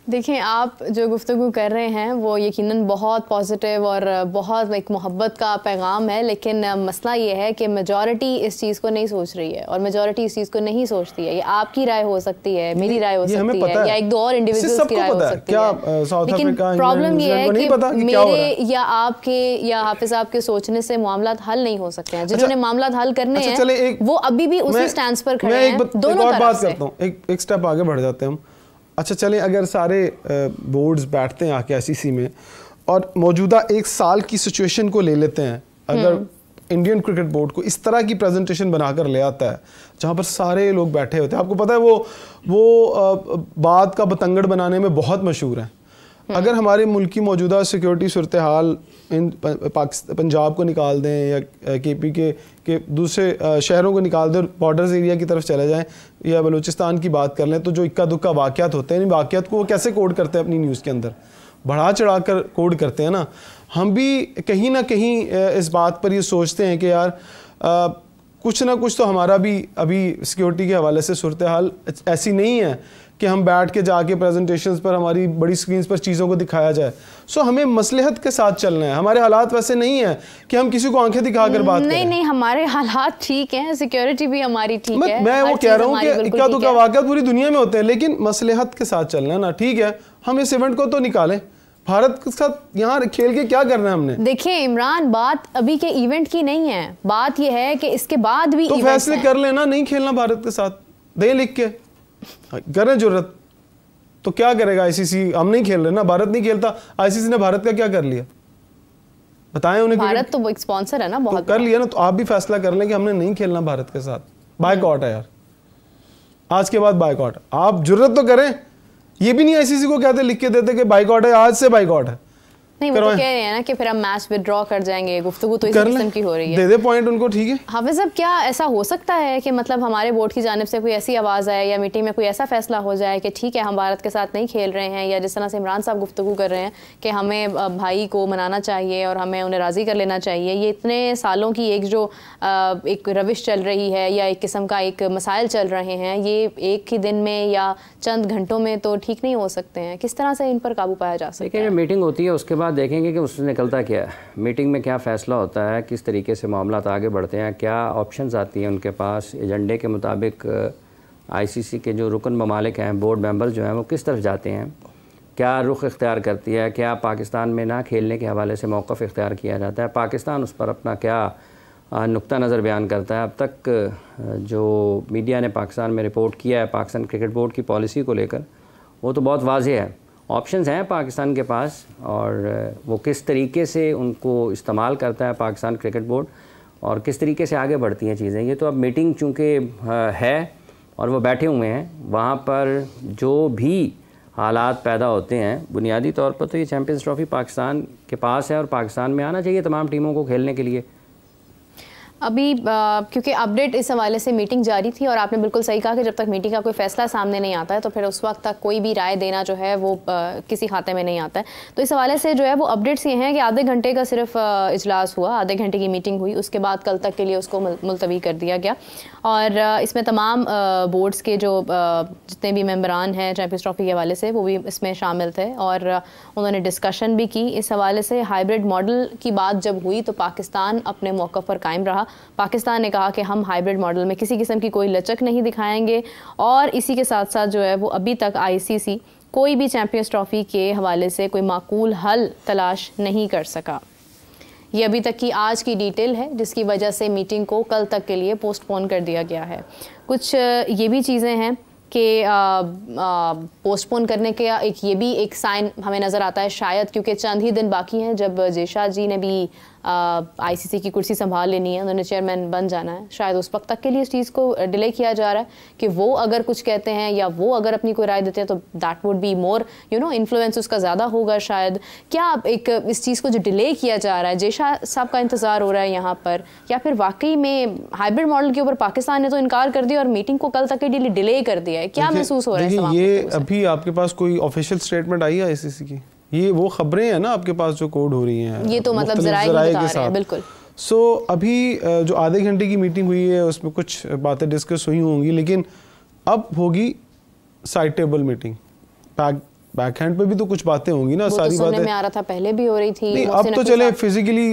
देखें, आप जो गुफ्तगू कर रहे हैं वो यकीनन बहुत पॉजिटिव और बहुत एक मोहब्बत का पैगाम है, लेकिन मसला ये है कि मेजॉरिटी इस चीज़ को नहीं सोच रही है और मेजॉरिटी इस चीज़ को नहीं सोचती है। ये आपकी राय हो सकती है, मेरी राय हो सकती है, या एक दो और इंडिविजुअल्स की राय हो सकती है, लेकिन प्रॉब्लम ये है कि मेरे या आपके या हाफिज साहब के सोचने से मामला हल नहीं हो सकते हैं। जिन्होंने मामला हल करने हैं वो अभी भी उसी स्टैंड पर खड़े हैं। दोनों तरफ से एक स्टेप आगे बढ़ जाते हैं हम। अच्छा चलें, अगर सारे बोर्ड्स बैठते हैं आके आईसीसी में और मौजूदा एक साल की सिचुएशन को ले लेते हैं, अगर इंडियन क्रिकेट बोर्ड को इस तरह की प्रेजेंटेशन बनाकर ले आता है जहाँ पर सारे लोग बैठे होते हैं, आपको पता है वो बात का बतंगड़ बनाने में बहुत मशहूर है। अगर हमारे मुल्क की मौजूदा सिक्योरिटी सूरत हाल इन पंजाब को निकाल दें या केपी के दूसरे शहरों को निकाल दें और बॉर्डर्स एरिया की तरफ चले जाएं या बलूचिस्तान की बात कर लें, तो जो इक्का दुक्का वाक़यात होते हैं, इन वाक़यात को वो कैसे कोड करते हैं अपनी न्यूज़ के अंदर, बढ़ा चढ़ा कर कोड करते हैं ना। हम भी कहीं ना कहीं इस बात पर ये सोचते हैं कि यार कुछ ना कुछ तो हमारा भी अभी सिक्योरिटी के हवाले से सूरत हाल ऐसी नहीं है कि हम बैठ के जाके प्रेजेंटेशंस पर हमारी बड़ी स्क्रीन्स पर चीज़ों को दिखाया जाए। सो हमें मसलहत के साथ चलना है। हमारे हालात वैसे नहीं है कि हम किसी को आंखें दिखाकर बात करें। नहीं, हमारे हालात ठीक हैं, सिक्योरिटी भी हमारी ठीक है। मैं वो कह रहा हूँ कि इक्का दुक्का वाक़यात पूरी दुनिया में होते हैं, लेकिन मसलहत के साथ चलना है ना। ठीक है, हम इस इवेंट को तो निकालें, भारत के साथ यहाँ खेल के क्या करना है हमने। देखिए इमरान, बात अभी के इवेंट की नहीं है, बात यह है कि इसके बाद भी तो फैसले कर लेना, नहीं खेलना भारत के साथ, दे लिख के करें जरूरत। तो क्या करेगा आईसीसी? हम नहीं खेल रहे ना, भारत नहीं खेलता, आईसीसी ने भारत का क्या कर लिया बताएं उन्हें। भारत तो एक स्पॉन्सर है ना, बहुत तो कर लिया ना। तो आप भी फैसला कर लें कि हमने नहीं खेलना भारत के साथ, बायकॉट है यार, आज के बाद बायकॉट। आप जुर्रत तो करें, ये भी नहीं आईसीसी को कहते लिख के देते कि बायकॉट है, आज से बायकॉट है। नहीं, वो तो कह रहे हैं ना कि फिर हम मैच विड्रॉ कर जाएंगे। गुफ्तगू तो इस किस्म की हो रही है, दे दे पॉइंट उनको, ठीक है। हाफिज साहब, क्या ऐसा हो सकता है कि मतलब हमारे बोर्ड की जानिब से कोई ऐसी आवाज़ आए या मीटिंग में कोई ऐसा फैसला हो जाए कि ठीक है हम भारत के साथ नहीं खेल रहे हैं, या जिस तरह से इमरान साहब गुफ्तगू कर रहे हैं कि हमें भाई को मनाना चाहिए और हमें उन्हें राज़ी कर लेना चाहिए। ये इतने सालों की एक जो एक रविश चल रही है या एक किस्म का एक मसाइल चल रहे हैं, ये एक ही दिन में या चंद घंटों में तो ठीक नहीं हो सकते हैं। किस तरह से इन पर काबू पाया जा सकता है? मीटिंग होती है, उसके बाद देखेंगे कि उससे निकलता क्या है, मीटिंग में क्या फ़ैसला होता है, किस तरीके से मामला आगे बढ़ते हैं, क्या ऑप्शंस आती हैं उनके पास, एजेंडे के मुताबिक आईसीसी के जो रुकन ममालिक हैं, बोर्ड मेंबर्स जो हैं, वो किस तरफ जाते हैं, क्या रुख इख्तियार करती है, क्या पाकिस्तान में ना खेलने के हवाले से मौक़िफ़ इख्तियार किया जाता है, पाकिस्तान उस पर अपना क्या नुक्ता नज़र बयान करता है। अब तक जो मीडिया ने पाकिस्तान में रिपोर्ट किया है पाकिस्तान क्रिकेट बोर्ड की पॉलिसी को लेकर, वो तो बहुत वाज़ेह है। ऑप्शंस हैं पाकिस्तान के पास और वो किस तरीके से उनको इस्तेमाल करता है पाकिस्तान क्रिकेट बोर्ड और किस तरीके से आगे बढ़ती हैं चीज़ें, ये तो अब मीटिंग चूँकि है और वो बैठे हुए हैं, वहाँ पर जो भी हालात पैदा होते हैं, बुनियादी तौर पर तो ये चैम्पियंस ट्रॉफ़ी पाकिस्तान के पास है और पाकिस्तान में आना चाहिए तमाम टीमों को खेलने के लिए। अभी क्योंकि अपडेट इस हवाले से मीटिंग जारी थी और आपने बिल्कुल सही कहा कि जब तक मीटिंग का कोई फैसला सामने नहीं आता है तो फिर उस वक्त तक कोई भी राय देना जो है वो किसी खाते में नहीं आता है। तो इस हवाले से जो है वो अपडेट्स ये हैं कि आधे घंटे का सिर्फ इजलास हुआ, आधे घंटे की मीटिंग हुई, उसके बाद कल तक के लिए उसको मुलतवी कर दिया गया और इसमें तमाम बोर्ड्स के जो जितने भी मेम्बरान हैं चैम्पियंस ट्रॉफी के हवाले से वो भी इसमें शामिल थे और उन्होंने डिस्कशन भी की। इस हवाले से हाइब्रिड मॉडल की बात जब हुई तो पाकिस्तान अपने मौक़िफ़ पर कायम रहा। पाकिस्तान ने कहा कि हम हाइब्रिड मॉडल में किसी किस्म की कोई लचक नहीं दिखाएंगे और इसी के साथ साथ जो है वो अभी तक आईसीसी कोई भी चैम्पियंस ट्रॉफ़ी के हवाले से कोई माकूल हल तलाश नहीं कर सका। ये अभी तक की आज की डिटेल है जिसकी वजह से मीटिंग को कल तक के लिए पोस्टपोन कर दिया गया है। कुछ ये भी चीज़ें हैं कि पोस्टपोन करने के एक ये भी एक साइन हमें नज़र आता है, शायद क्योंकि चंद ही दिन बाकी हैं जब जेशा जी ने भी आईसीसी की कुर्सी संभाल लेनी है, उन्होंने चेयरमैन बन जाना है, शायद उस वक्त तक के लिए इस चीज़ को डिले किया जा रहा है कि वो अगर कुछ कहते हैं या वो अगर अपनी कोई राय देते हैं तो that would be more influence उसका ज़्यादा होगा शायद। क्या एक इस चीज़ को जो डिले किया जा रहा है, जेशा साहब का इंतज़ार हो रहा है यहाँ पर, या फिर वाकई में हाइब्रिड मॉडल के ऊपर पाकिस्तान ने तो इनकार कर दिया और मीटिंग को कल तक के लिए डिले कर दिया है? क्या महसूस हो रहा है? ये अभी आपके पास कोई ऑफिशियल स्टेटमेंट आई है आईसीसी की? ये वो खबरें हैं ना आपके पास जो कोड हो रही हैं, ये तो मतलब ज़राए बता रहे हैं, बिल्कुल। सो अभी जो आधे घंटे की मीटिंग हुई है उसमें कुछ बातें डिस्कस हुई होंगी, लेकिन अब होगी side table meeting, pack back hand पे भी तो कुछ बातें होंगी ना, सारी बातें में आ रहा था, पहले भी हो रही थी। नहीं, अब तो चले फिजिकली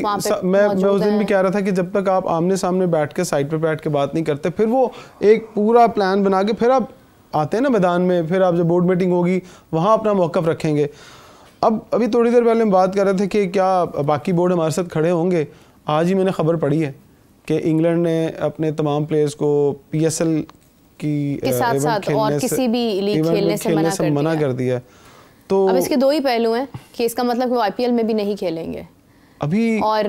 मैं उस दिन भी कह रहा था कि जब तक आप आमने सामने बैठ के साइड पे बैठ के बात नहीं करते, फिर वो एक पूरा प्लान बना के फिर आप आते हैं ना मैदान में, फिर आप जब बोर्ड मीटिंग होगी वहाँ अपना मौक़िफ़ रखेंगे। अब अभी थोड़ी देर पहले हम बात कर रहे थे कि क्या बाकी बोर्ड हमारे साथ खड़े होंगे। आज ही मैंने खबर पढ़ी है कि इंग्लैंड ने अपने तमाम प्लेयर्स को PSL के साथ साथ और किसी भी लीग खेलने से मना कर दिया। तो अब इसके दो ही पहलू हैं कि इसका मतलब वो IPL में भी नहीं खेलेंगे अभी, और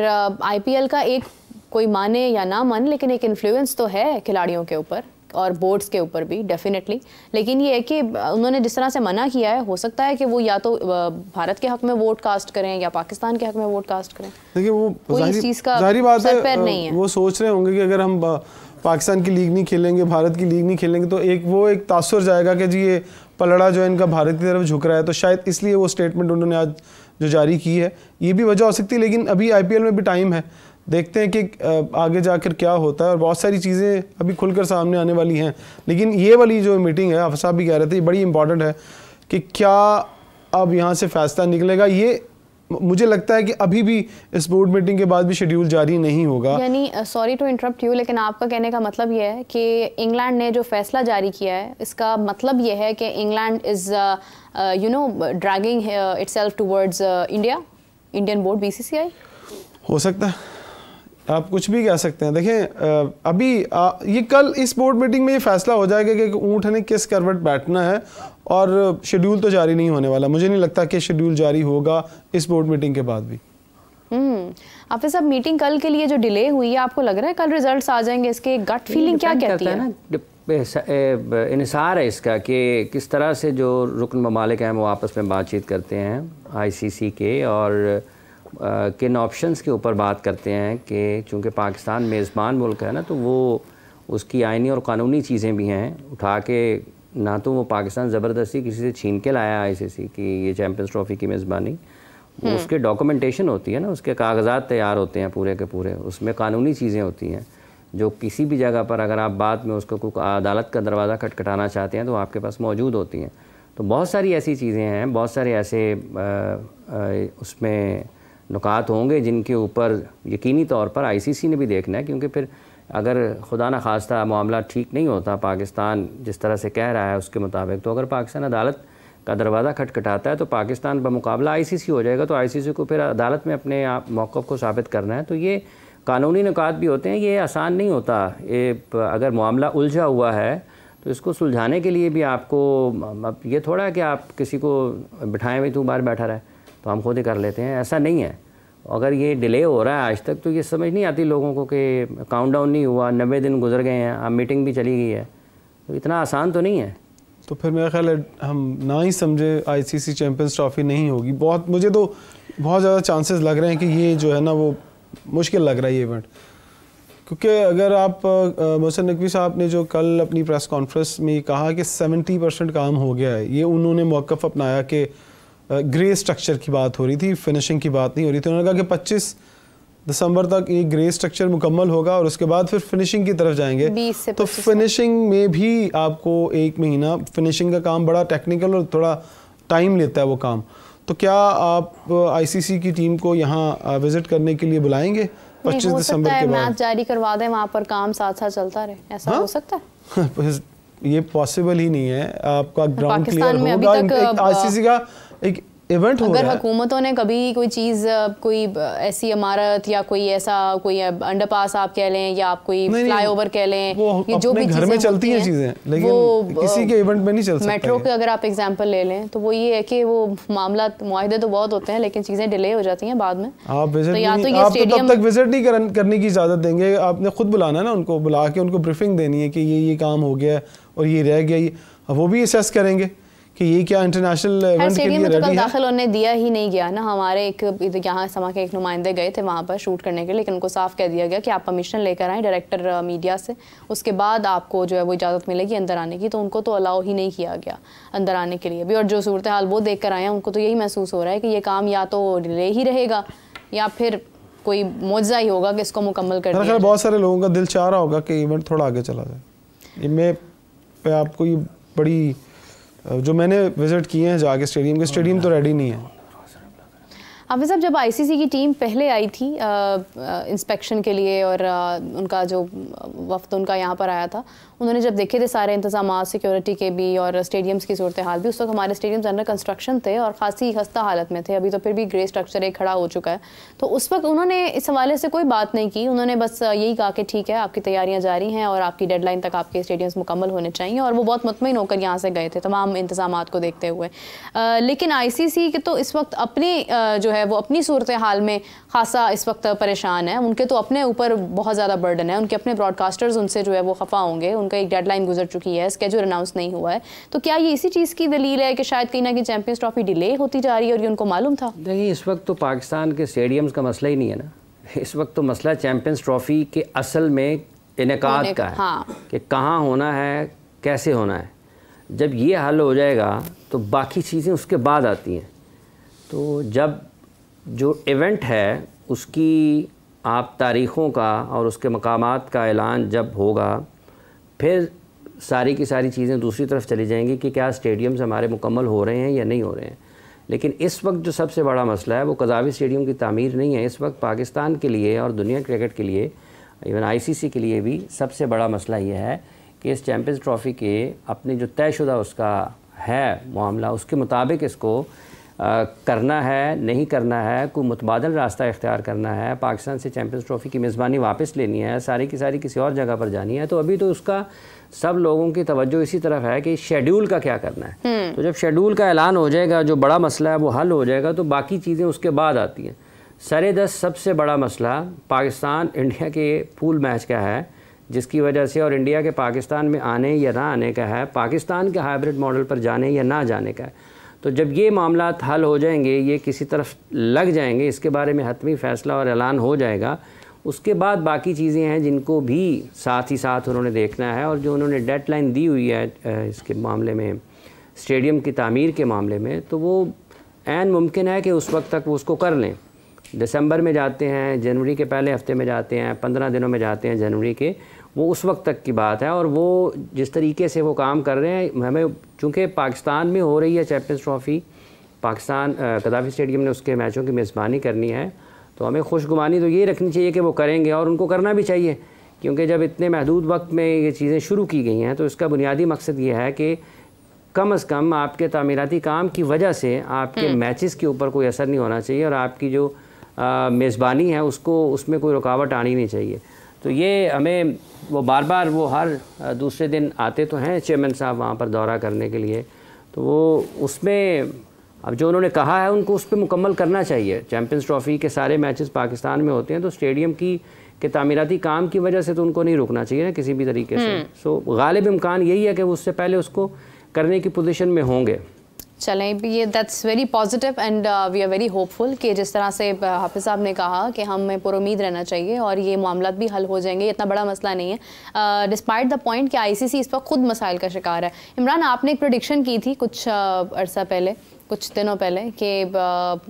IPL का एक कोई माने या ना माने लेकिन एक इन्फ्लुएंस तो है खिलाड़ियों के ऊपर और बोर्ड्स के ऊपर भी डेफिनेटली। लेकिन ये है कि उन्होंने जिस तरह से मना किया है, हो सकता है कि वो या तो भारत के हक में वोट कास्ट करें या पाकिस्तान के हक में वोट कास्ट करें। देखिए वो जाहिर बात है, वो सोच रहे होंगे कि अगर हम पाकिस्तान की लीग नहीं खेलेंगे, भारत की लीग नहीं खेलेंगे तो एक तासुर जाएगा कि जी ये पलड़ा जो है इनका भारत की तरफ झुक रहा है। तो शायद इसलिए वो स्टेटमेंट उन्होंने आज जो जारी की है, ये भी वजह हो सकती है। लेकिन अभी IPL में भी टाइम है, देखते हैं कि आगे जाकर क्या होता है, और बहुत सारी चीज़ें अभी खुलकर सामने आने वाली हैं। लेकिन ये वाली जो मीटिंग है, आप साहब भी कह रहे थे, ये बड़ी इंपॉर्टेंट है कि क्या अब यहाँ से फैसला निकलेगा। ये मुझे लगता है कि अभी भी इस बोर्ड मीटिंग के बाद भी शेड्यूल जारी नहीं होगा। यानी सॉरी टू इंटरप्ट यू, लेकिन आपका कहने का मतलब ये है कि इंग्लैंड ने जो फैसला जारी किया है, इसका मतलब ये है कि England is dragging itself towards Indian board BCCI। हो सकता है, आप कुछ भी कह सकते हैं। देखें अभी ये कल इस बोर्ड मीटिंग में ये फैसला हो जाएगा कि ऊँट ने किस करवट बैठना है, और शेड्यूल तो जारी नहीं होने वाला। मुझे नहीं लगता कि शेड्यूल जारी होगा इस बोर्ड मीटिंग के बाद भी। आपके साथ मीटिंग कल के लिए जो डिले हुई है, आपको लग रहा है कल रिजल्ट्स आ जाएंगे? इसके गट फीलिंग क्या कहती है ना, इन्हिसार है इसका कि किस तरह से जो रुकन ममालिक हैं वो आपस में बातचीत करते हैं ICC के, और किन ऑप्शंस के ऊपर बात करते हैं कि चूँकि पाकिस्तान मेज़बान मुल्क है ना, तो वो उसकी आइनी और क़ानूनी चीज़ें भी हैं उठा के, ना तो वो पाकिस्तान ज़बरदस्ती किसी से छीन के लाया ICC की ये चैम्पियंस ट्रॉफ़ी की मेज़बानी, उसके डॉक्यूमेंटेशन होती है ना, उसके कागजात तैयार होते हैं पूरे के पूरे, उसमें कानूनी चीज़ें होती हैं जो किसी भी जगह पर अगर आप बाद में उसको कोई अदालत का दरवाज़ा खटखटाना चाहते हैं तो आपके पास मौजूद होती हैं। तो बहुत सारी ऐसी चीज़ें हैं, बहुत सारे ऐसे उसमें नुकात होंगे जिनके ऊपर यकीनी तौर पर ICC ने भी देखना है, क्योंकि फिर अगर खुदा न खास्ता मामला ठीक नहीं होता, पाकिस्तान जिस तरह से कह रहा है उसके मुताबिक, तो अगर पाकिस्तान अदालत का दरवाज़ा खटखटाता है तो पाकिस्तान बमुकाबला ICC हो जाएगा। तो ICC को फिर अदालत में अपने आप मौक़िफ़ को साबित करना है। तो ये कानूनी नुकात भी होते हैं, ये आसान नहीं होता। ये अगर मामला उलझा हुआ है तो इसको सुलझाने के लिए भी आपको, ये थोड़ा कि आप किसी को बिठाएं हुए तू बाहर बैठा रहे तो हम खुद ही कर लेते हैं, ऐसा नहीं है। अगर ये डिले हो रहा है आज तक, तो ये समझ नहीं आती लोगों को कि काउंटडाउन नहीं हुआ, 90 दिन गुजर गए हैं, अब मीटिंग भी चली गई है, तो इतना आसान तो नहीं है। तो फिर मेरा ख्याल है हम ना ही समझे ICC चैम्पियंस ट्रॉफ़ी नहीं होगी। मुझे तो बहुत ज़्यादा चांसेस लग रहे हैं कि ये जो है ना वो मुश्किल लग रहा है ये इवेंट, क्योंकि अगर आप मोहसिन नकवी साहब ने जो कल अपनी प्रेस कॉन्फ्रेंस में कहा कि 70% काम हो गया है, ये उन्होंने मौक़िफ़ अपनाया कि ग्रे स्ट्रक्चर की बात हो रही थी, फिनिशिंग की बात नहीं हो रही थी। उन्होंने कहा कि 25 दिसंबर तक ये ग्रे स्ट्रक्चर मुकम्मल होगा और उसके बाद फिर फिनिशिंग की तरफ जाएंगे। तो फिनिशिंग में भी आपको 1 महीना, फिनिशिंग का काम बड़ा टेक्निकल और थोड़ा टाइम लेता है वो काम। तो क्या आप ICC की टीम को यहाँ विजिट करने के लिए बुलाएंगे 25 दिसंबर के बाद? मैच जारी करवा दें, वहाँ पर काम साथ साथ चलता रहे, ऐसा हो सकता है? ये पॉसिबल ही नहीं है। आपका ग्राउंड क्लियर होगा, ICC का एक इवेंट हो रहा है। अगर हुकूमतों ने कभी कोई चीज़, कोई ऐसी इमारत या कोई ऐसा कोई अंडरपास आप कह लें या आप कोई फ्लाईओवर कह लें, ये जो भी घर में चलती हैं चीज़ें, लेकिन किसी के इवेंट में नहीं चल सकता। मेट्रो के अगर आप एग्जांपल ले लें तो वो ये है कि वो मामला, मुआहदे तो बहुत होते हैं लेकिन चीज़ें डिले हो जाती हैं बाद में। आप तब तक विजिट नहीं करने की इजाज़त देंगे, आपने खुद बुलाना है ना, उनको बुला के उनको ब्रीफिंग देनी है कि ये काम हो गया और ये रह गया। वो भी असेस करेंगे कि ये क्या इंटरनेशनल इवेंट के लिए रेडी है। तो कल दाखिल होने दिया ही नहीं गया ना। हमारे यहाँ समा के एक नुमाइंदे गए थे वहाँ पर शूट करने के लिए, लेकिन उनको साफ कह दिया गया कि आप परमिशन लेकर आएँ डायरेक्टर मीडिया से, उसके बाद आपको जो है वो इजाज़त मिलेगी अंदर आने की। तो उनको तो अलाउ ही नहीं किया गया अंदर आने के लिए भी। और जो सूरत हाल वो देख कर आए हैं, उनको तो यही महसूस हो रहा है कि ये काम या तो डिले ही रहेगा या फिर कोई मौजज़ा ही होगा कि इसको मुकम्मल कर दिया। बहुत सारे लोगों का दिल चाह रहा होगा कि इवेंट थोड़ा आगे चला जाए। मैं आपको ये बड़ी जो मैंने विज़िट किए हैं जाके स्टेडियम तो रेडी नहीं है। हाफिज़ साहब, जब आईसीसी की टीम पहले आई थी इंस्पेक्शन के लिए और उनका जो वफ्द उनका यहाँ पर आया था, उन्होंने जब देखे थे सारे इंतजाम सिक्योरिटी के भी और स्टेडियम्स की सूरत हाल भी, उस वक्त हमारे स्टेडियम्स अंडर कंस्ट्रक्शन थे और ख़ासी खस्ता हालत में थे। अभी तो फिर भी ग्रे स्ट्रक्चर एक खड़ा हो चुका है। तो उस वक्त उन्होंने इस हवाले से कोई बात नहीं की, उन्होंने बस यही कहा कि ठीक है, आपकी तैयारियाँ जारी हैं और आपकी डेडलाइन तक आपके स्टेडियम्स मुकम्मल होने चाहिए, और वो बहुत मुतमईन होकर यहाँ से गए थे तमाम इंतजामात को देखते हुए। लेकिन आईसीसी के तो इस वक्त अपनी जो है वो अपनी सूरत हाल में खासा इस वक्त परेशान है। उनके तो अपने ऊपर बहुत ज़्यादा बर्डन है, उनके अपने ब्रॉडकास्टर्स उनसे जो है वो खफा होंगे, उनका एक डेडलाइन गुजर चुकी है, स्केड्यूल अनाउंस नहीं हुआ है। तो क्या ये इसी चीज़ की दलील है कि शायद कहीं ना कहीं चैंपियंस ट्रॉफी डिले होती जा रही है और ये उनको मालूम था? देखिए, इस वक्त तो पाकिस्तान के स्टेडियम्स का मसला ही नहीं है ना, इस वक्त तो मसला चैंपियंस ट्रॉफी के असल में इनेकाद का है। हाँ। कि कहाँ होना है, कैसे होना है। जब ये हल हो जाएगा तो बाकी चीज़ें उसके बाद आती हैं। तो जब जो इवेंट है उसकी आप तारीख़ों का और उसके मकामात का ऐलान जब होगा, फिर सारी की सारी चीज़ें दूसरी तरफ चली जाएंगी कि क्या स्टेडियम्स हमारे मुकम्मल हो रहे हैं या नहीं हो रहे हैं। लेकिन इस वक्त जो सबसे बड़ा मसला है वो कज़ावी स्टेडियम की तामीर नहीं है। इस वक्त पाकिस्तान के लिए और दुनिया क्रिकेट के लिए, इवन आईसीसी के लिए भी सबसे बड़ा मसला ये है कि इस चैंपियंस ट्रॉफ़ी के अपनी जो तयशुदा उसका है मामला, उसके मुताबिक इसको करना है, नहीं करना है, कोई मुतबादल रास्ता इख्तियार करना है, पाकिस्तान से चैंपियंस ट्रॉफ़ी की मेज़बानी वापस लेनी है, सारी की सारी किसी और जगह पर जानी है। तो अभी तो उसका सब लोगों की तवज्जो इसी तरफ है कि शेड्यूल का क्या करना है। तो जब शेड्यूल का ऐलान हो जाएगा, जो बड़ा मसला है वो हल हो जाएगा, तो बाकी चीज़ें उसके बाद आती हैं। सरे-दस्त सबसे बड़ा मसला पाकिस्तान इंडिया के पूल मैच का है, जिसकी वजह से और इंडिया के पाकिस्तान में आने या ना आने का है, पाकिस्तान के हाइब्रिड मॉडल पर जाने या ना जाने का है। तो जब ये मामला हल हो जाएंगे, ये किसी तरफ लग जाएंगे, इसके बारे में हतमी फ़ैसला और ऐलान हो जाएगा, उसके बाद बाकी चीज़ें हैं जिनको भी साथ ही साथ उन्होंने देखना है। और जो उन्होंने डेडलाइन दी हुई है इसके मामले में, स्टेडियम की तामीर के मामले में, तो वो ऐन मुमकिन है कि उस वक्त तक वो उसको कर लें। दिसंबर में जाते हैं, जनवरी के पहले हफ्ते में जाते हैं, 15 दिनों में जाते हैं जनवरी के, वो उस वक्त तक की बात है। और वो जिस तरीके से वो काम कर रहे हैं, हमें चूँकि पाकिस्तान में हो रही है चैंपियंस ट्रॉफ़ी, पाकिस्तान कज़ावी स्टेडियम ने उसके मैचों की मेज़बानी करनी है, तो हमें खुशगुमानी तो ये रखनी चाहिए कि वो करेंगे, और उनको करना भी चाहिए। क्योंकि जब इतने महदूद वक्त में ये चीज़ें शुरू की गई हैं, तो इसका बुनियादी मकसद ये है कि कम अज़ कम आपके तामीराती काम की वजह से आपके मैचेस के ऊपर कोई असर नहीं होना चाहिए, और आपकी जो मेज़बानी है उसको, उसमें कोई रुकावट आनी नहीं चाहिए। तो ये हमें वो बार बार वो हर दूसरे दिन आते तो हैं चेयरमैन साहब वहाँ पर दौरा करने के लिए, तो वो उसमें अब जो उन्होंने कहा है उनको उस पर मुकम्मल करना चाहिए। चैंपियंस ट्रॉफ़ी के सारे मैचेस पाकिस्तान में होते हैं, तो स्टेडियम के तामीराती काम की वजह से तो उनको नहीं रुकना चाहिए ना किसी भी तरीके से। सो गालिब इम्कान यही है कि वो उससे पहले उसको करने की पोजीशन में होंगे। चलें, ये that's very positive and we are very hopeful कि जिस तरह से हाफिज़ साहब ने कहा कि हमें पुरुमीद रहना चाहिए और ये मामला भी हल हो जाएंगे, इतना बड़ा मसला नहीं है डिस्पाइट द पॉइंट कि आईसीसी इस पर खुद मसाइल का शिकार है। इमरान, आपने एक प्रेडिक्शन की थी कुछ अरसा पहले, कुछ दिनों पहले, कि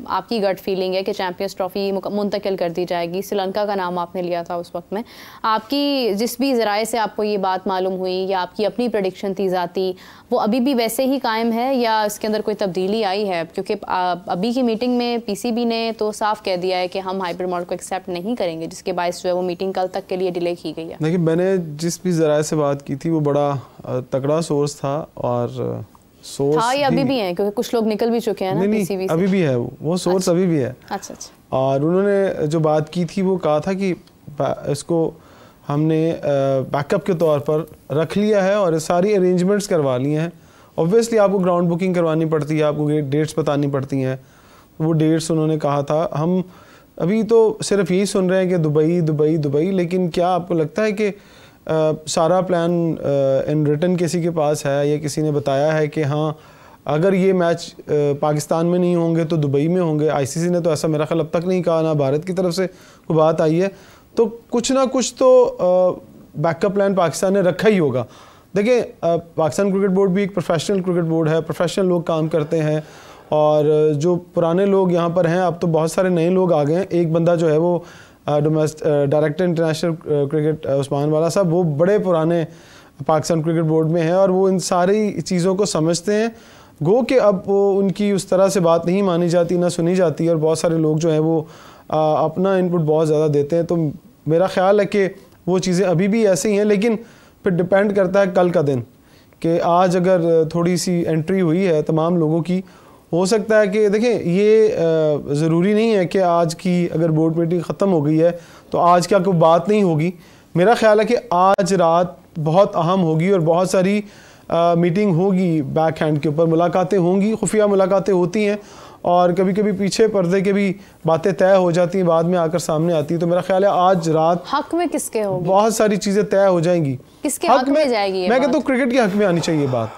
आपकी गट फीलिंग है कि चैंपियंस ट्रॉफ़ी मुंतकिल कर दी जाएगी। श्रीलंका का नाम आपने लिया था उस वक्त में। आपकी जिस भी ज़राए से आपको ये बात मालूम हुई या आपकी अपनी प्रेडिक्शन थी ज़ाती, वो अभी भी वैसे ही कायम है या इसके अंदर कोई तब्दीली आई है? क्योंकि अभी की मीटिंग में पीसीबी ने तो साफ कह दिया है कि हम हाइब्रिड मॉडल को एक्सेप्ट नहीं करेंगे, जिसके बायस जो है वो मीटिंग कल तक के लिए डिले की गई है। देखिए, मैंने जिस भी ज़राए से बात की थी वो बड़ा तगड़ा सोर्स था, और सोर्स हाँ, ये अभी भी है क्योंकि कुछ लोग निकल भी चुके हैं ना पीसीबी से। अभी भी है वो सोर्स। अच्छा, अभी भी है। अच्छा। और उन्होंने जो बात की थी वो कहा था कि इसको हमने बैकअप के तौर पर रख लिया है और सारी अरेंजमेंट्स करवा लिए हैं। ऑब्वियसली आपको ग्राउंड बुकिंग करवानी पड़ती है, आपको डेट्स बतानी पड़ती हैं। वो डेट्स उन्होंने कहा था। हम अभी तो सिर्फ यही सुन रहे हैं कि दुबई दुबई दुबई, लेकिन क्या आपको लगता है कि सारा प्लान इन रिटन किसी के पास है या किसी ने बताया है कि हाँ अगर ये मैच पाकिस्तान में नहीं होंगे तो दुबई में होंगे? आईसीसी ने तो ऐसा मेरा ख्याल अब तक नहीं कहा, ना भारत की तरफ से कोई बात आई है। तो कुछ ना कुछ तो बैकअप प्लान पाकिस्तान ने रखा ही होगा। देखिए, पाकिस्तान क्रिकेट बोर्ड भी एक प्रोफेशनल क्रिकेट बोर्ड है, प्रोफेशनल लोग काम करते हैं, और जो पुराने लोग यहाँ पर हैं, अब तो बहुत सारे नए लोग आ गए हैं। एक बंदा जो है वो डायरेक्टर इंटरनेशनल क्रिकेट उस्मान वाला साहब, वो बड़े पुराने पाकिस्तान क्रिकेट बोर्ड में हैं और वो इन सारी चीज़ों को समझते हैं। गो कि अब वो उनकी उस तरह से बात नहीं मानी जाती, ना सुनी जाती, और बहुत सारे लोग जो हैं वो अपना इनपुट बहुत ज़्यादा देते हैं। तो मेरा ख़्याल है कि वो चीज़ें अभी भी ऐसे ही हैं, लेकिन फिर डिपेंड करता है कल का दिन कि आज अगर थोड़ी सी एंट्री हुई है तमाम लोगों की, हो सकता है कि देखें ये ज़रूरी नहीं है कि आज की अगर बोर्ड मीटिंग ख़त्म हो गई है तो आज क्या कोई बात नहीं होगी। मेरा ख्याल है कि आज रात बहुत अहम होगी और बहुत सारी मीटिंग होगी, बैक हैंड के ऊपर मुलाकातें होंगी, खुफिया मुलाकातें होती हैं और कभी कभी पीछे पर्दे के भी बातें तय हो जाती हैं, बाद में आकर सामने आती है। तो मेरा ख्याल है आज रात हक में किसके होगी, बहुत सारी चीज़ें तय हो जाएंगी, किसके हक में जाएगी ये मैं बात? कहता हूँ क्रिकेट के हक में आनी चाहिए बात।